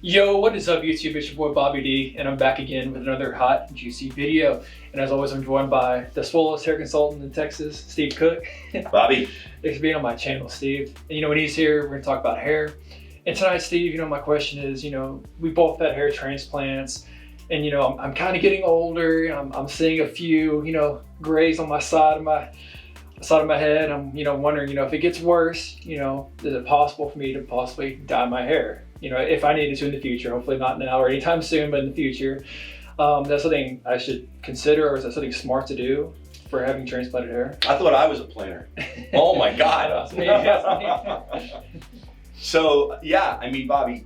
Yo, what is up YouTube? It's your boy Bobby D, and I'm back again with another hot and juicy video. And as always, I'm joined by the swollest hair consultant in Texas, Steve Cook. Bobby. Thanks for being on my channel, Steve. And when he's here, we're gonna talk about hair. And tonight, Steve, my question is, we both had hair transplants, and I'm kind of getting older. I'm seeing a few, grays on my side of my head. I'm, wondering, if it gets worse, is it possible for me to possibly dye my hair? If I needed to in the future, hopefully not now or anytime soon, but in the future. That's something I should consider, or is that something smart to do for having transplanted hair? I thought I was a planner. Oh my God. That's me. So yeah, Bobby,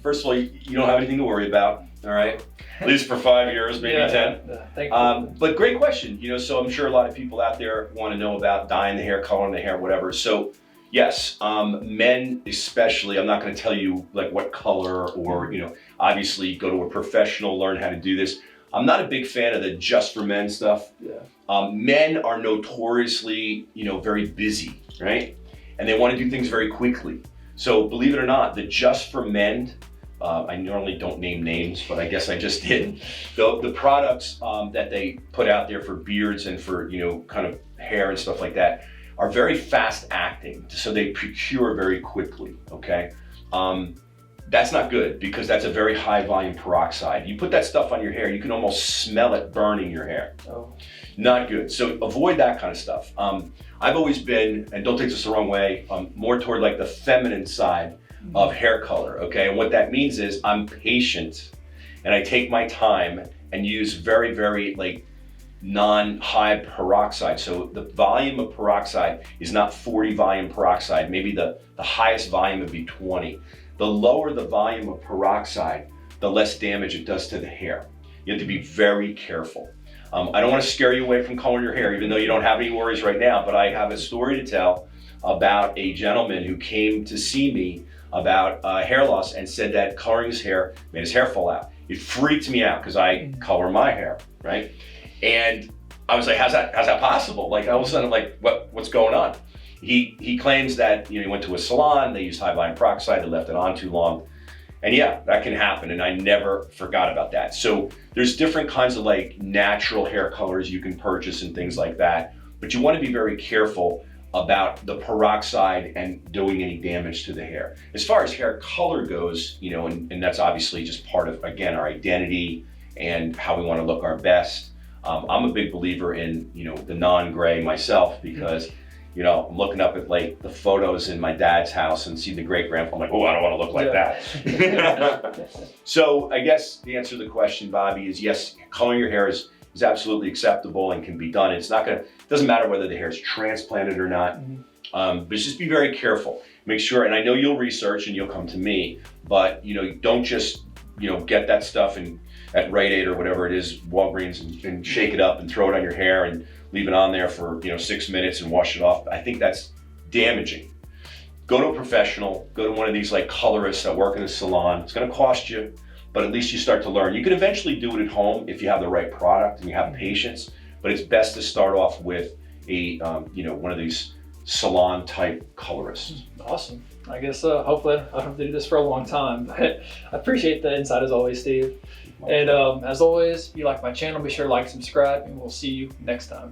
first of all, you don't have anything to worry about, all right? At least for 5 years, maybe 10. Thank you. But great question, so I'm sure a lot of people out there want to know about dyeing the hair, coloring the hair, whatever. So yes, men especially, I'm not going to tell you like what color or, obviously go to a professional, learn how to do this. I'm not a big fan of the just for men stuff. Yeah. Men are notoriously, very busy, right? And they want to do things very quickly. So believe it or not, the just for men, I normally don't name names, but I guess I just did. The products that they put out there for beards and for, kind of hair and stuff like that are very fast acting. So they procure very quickly, okay? That's not good because that's a very high volume peroxide. You put that stuff on your hair, you can almost smell it burning your hair. Oh. Not good, so avoid that kind of stuff. I've always been, and don't take this the wrong way, more toward like the feminine side of hair color, okay? And what that means is I'm patient and I take my time and use very, very like non-high peroxide. So the volume of peroxide is not 40 volume peroxide. Maybe the highest volume would be 20. The lower the volume of peroxide, the less damage it does to the hair. You have to be very careful. I don't want to scare you away from coloring your hair, even though you don't have any worries right now, but I have a story to tell about a gentleman who came to see me about hair loss and said that coloring his hair made his hair fall out. It freaked me out because I color my hair, right? And I was like, how's that possible? Like all of a sudden, I'm like, what's going on? He claims that he went to a salon, they used high volume peroxide, they left it on too long. And yeah, that can happen, and I never forgot about that. So there's different kinds of like natural hair colors you can purchase and things like that, but you want to be very careful about the peroxide and doing any damage to the hair. As far as hair color goes, and that's obviously just part of, again, our identity and how we want to look our best. I'm a big believer in, the non-gray myself because, I'm looking up at like the photos in my dad's house and see the great-grandpa. I'm like, oh, I don't want to look like that. So I guess the answer to the question, Bobby, is yes, coloring your hair is absolutely acceptable and can be done. It doesn't matter whether the hair is transplanted or not, but just be very careful. Make sure, and I know you'll research and you'll come to me, but don't just, get that stuff at Rite Aid or whatever it is, Walgreens, and shake it up and throw it on your hair and leave it on there for 6 minutes and wash it off. I think that's damaging. Go to a professional, go to one of these like colorists that work in a salon. It's gonna cost you, but at least you start to learn. You can eventually do it at home if you have the right product and you have patience, but it's best to start off with a, one of these salon type colorists. Awesome. I guess hopefully I don't have to do this for a long time, but I appreciate the insight as always, Steve. And as always, if you like my channel, be sure to like, subscribe, and we'll see you next time.